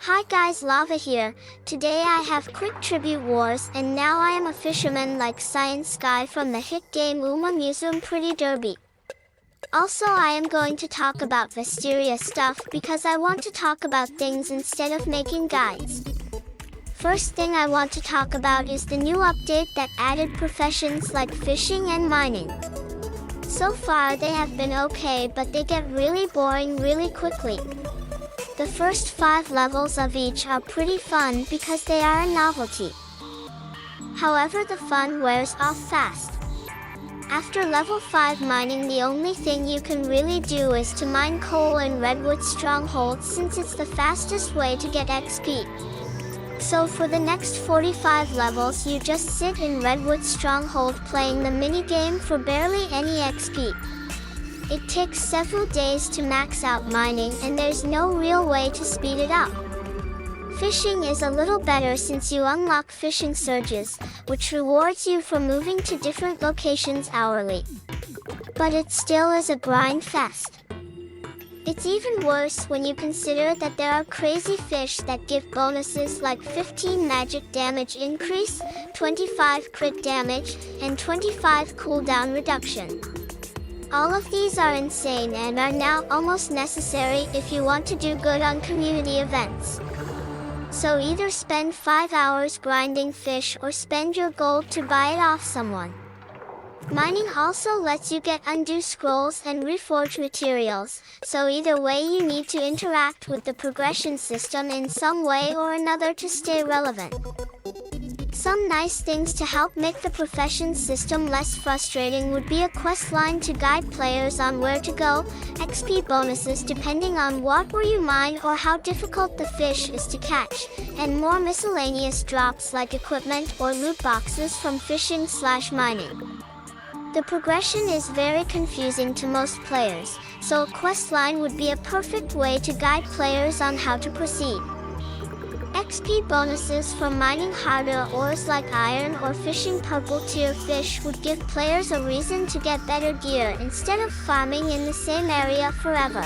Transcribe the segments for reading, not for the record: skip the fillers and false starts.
Hi guys, Lava here. Today I have quick tribute wars and now I am a fisherman like Science Sky from the hit game Uma Museum Pretty Derby. Also I am going to talk about Vesteria stuff because I want to talk about things instead of making guides. First thing I want to talk about is the new update that added professions like fishing and mining. So far they have been okay, but they get really boring really quickly. The first 5 levels of each are pretty fun because they are a novelty. However, the fun wears off fast. After level 5 mining, the only thing you can really do is to mine coal in Redwood Stronghold since it's the fastest way to get XP. So for the next 45 levels you just sit in Redwood Stronghold playing the minigame for barely any XP. It takes several days to max out mining and there's no real way to speed it up. Fishing is a little better since you unlock fishing surges, which rewards you for moving to different locations hourly. But it still is a grind fest. It's even worse when you consider that there are crazy fish that give bonuses like 15 magic damage increase, 25 crit damage, and 25 cooldown reduction. All of these are insane and are now almost necessary if you want to do good on community events. So either spend 5 hours grinding fish or spend your gold to buy it off someone. Mining also lets you get undo scrolls and reforge materials, so either way you need to interact with the progression system in some way or another to stay relevant. Some nice things to help make the profession system less frustrating would be a quest line to guide players on where to go, XP bonuses depending on what or you mine or how difficult the fish is to catch, and more miscellaneous drops like equipment or loot boxes from fishing/mining. The progression is very confusing to most players, so a quest line would be a perfect way to guide players on how to proceed. XP bonuses from mining harder ores like iron or fishing purple tier fish would give players a reason to get better gear instead of farming in the same area forever.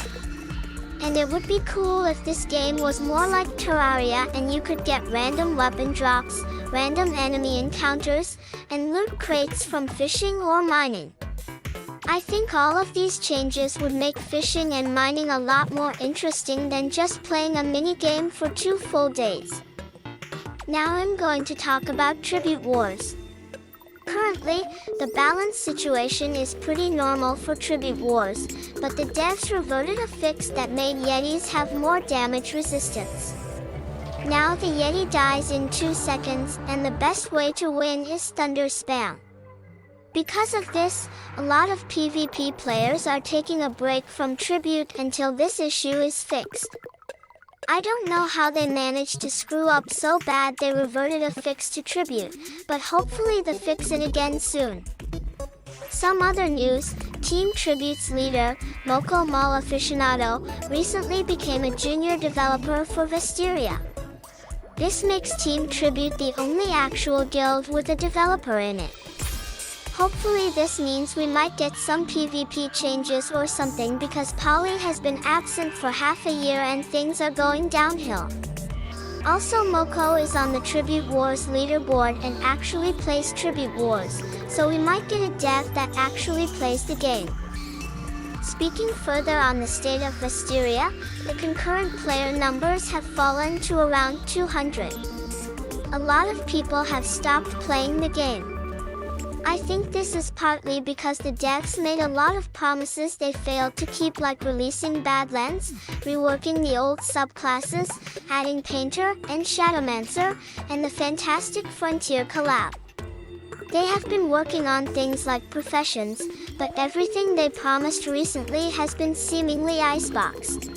And it would be cool if this game was more like Terraria and you could get random weapon drops, random enemy encounters, and loot crates from fishing or mining. I think all of these changes would make fishing and mining a lot more interesting than just playing a minigame for 2 full days. Now I'm going to talk about tribute wars. Currently, the balance situation is pretty normal for tribute wars, but the devs reverted a fix that made Yetis have more damage resistance. Now the Yeti dies in 2 seconds and the best way to win is thunder spam. Because of this, a lot of PvP players are taking a break from tribute until this issue is fixed. I don't know how they managed to screw up so bad they reverted a fix to tribute, but hopefully they fix it again soon. Some other news, Team Tribute's leader, Moko Mall Aficionado, recently became a junior developer for Vesteria. This makes Team Tribute the only actual guild with a developer in it. Hopefully this means we might get some PvP changes or something because Polly has been absent for half a year and things are going downhill. Also Moko is on the Tribute Wars leaderboard and actually plays Tribute Wars, so we might get a dev that actually plays the game. Speaking further on the state of Vesteria, the concurrent player numbers have fallen to around 200. A lot of people have stopped playing the game. I think this is partly because the devs made a lot of promises they failed to keep, like releasing Badlands, reworking the old subclasses, adding Painter and Shadowmancer, and the Fantastic Frontier collab. They have been working on things like professions, but everything they promised recently has been seemingly iceboxed.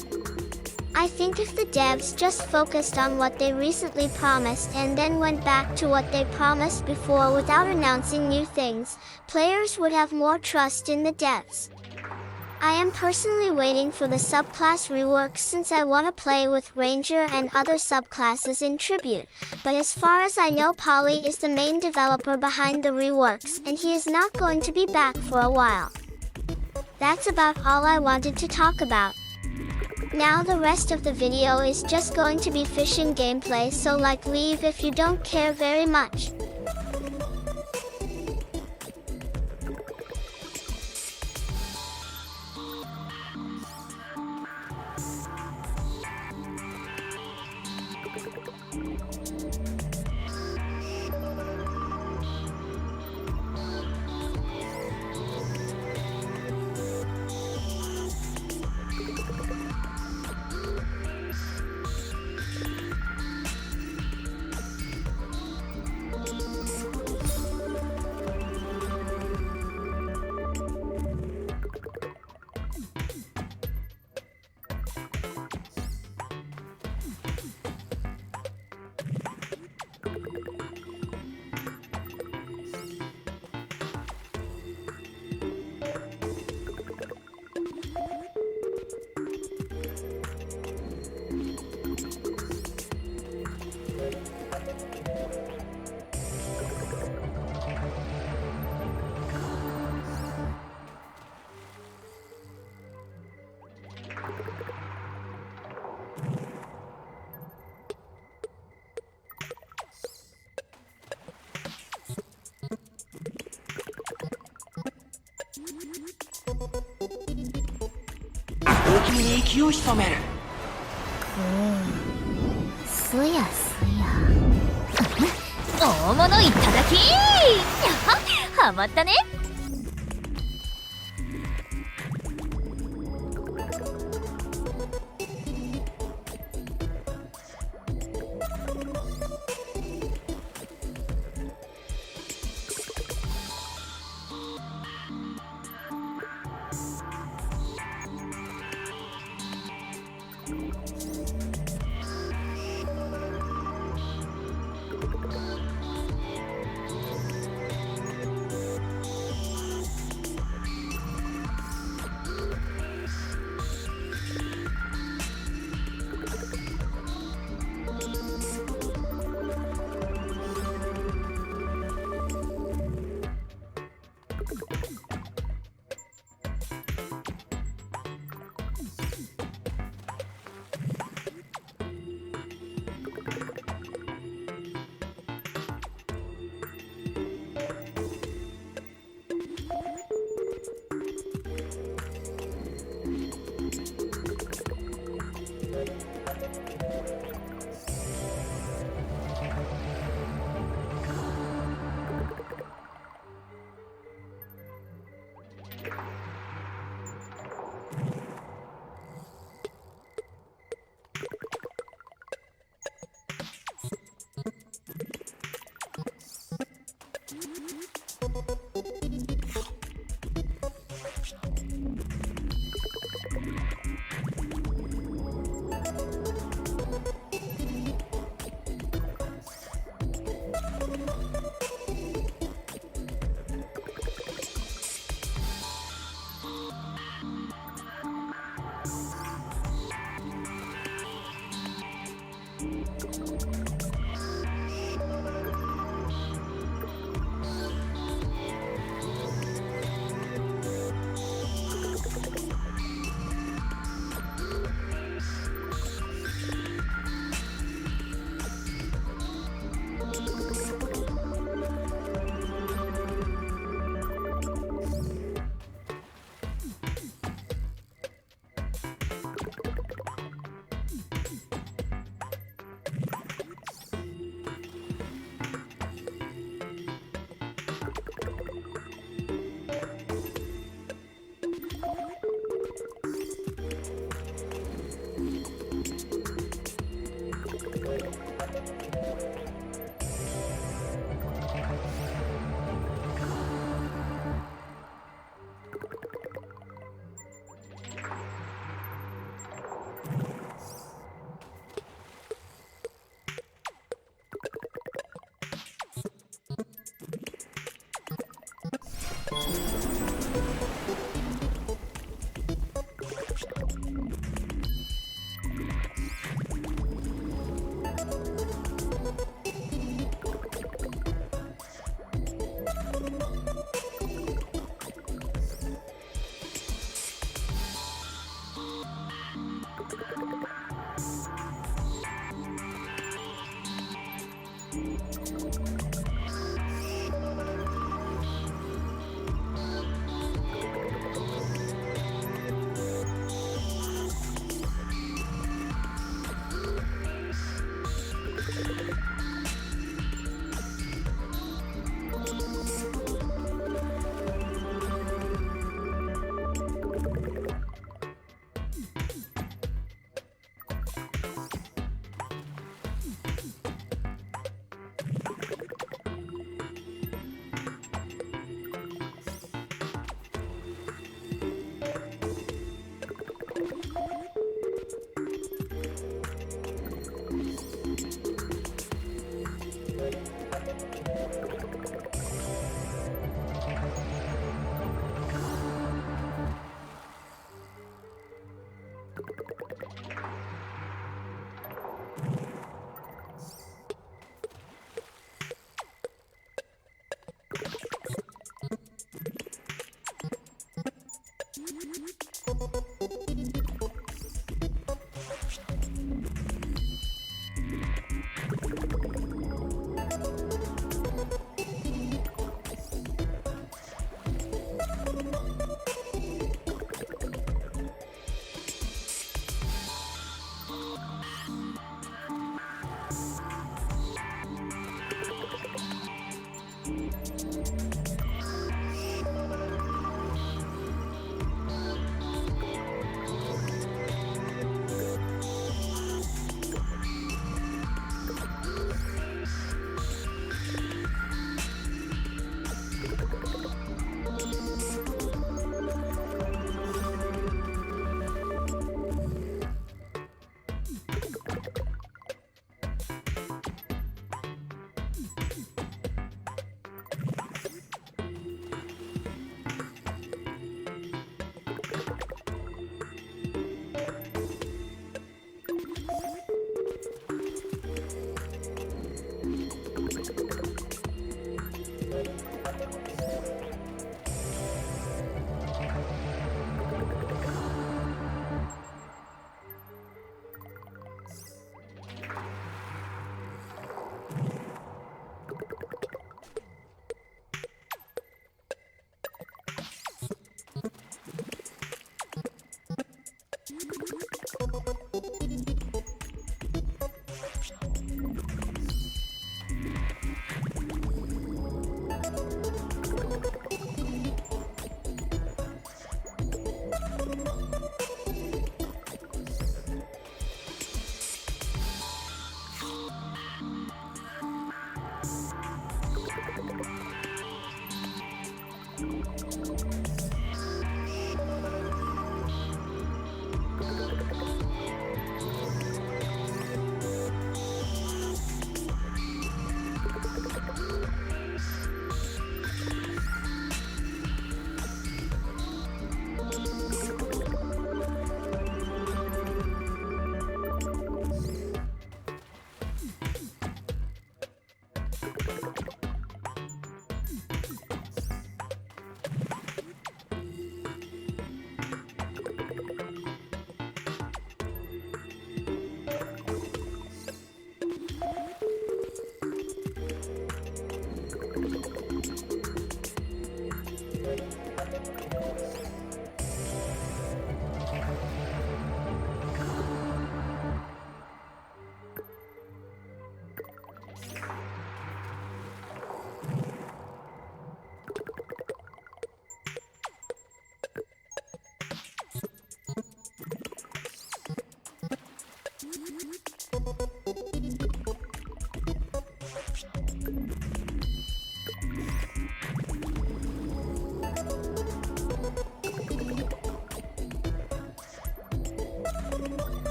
I think if the devs just focused on what they recently promised and then went back to what they promised before without announcing new things, players would have more trust in the devs. I am personally waiting for the subclass rework since I want to play with Ranger and other subclasses in Tribute, but as far as I know Polly is the main developer behind the reworks and he is not going to be back for a while. That's about all I wanted to talk about. Now the rest of the video is just going to be fishing gameplay, so leave if you don't care very much.息を潜める。すやすや大物いただきはまったね。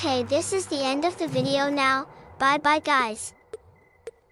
Okay, this is the end of the video now. Bye bye guys.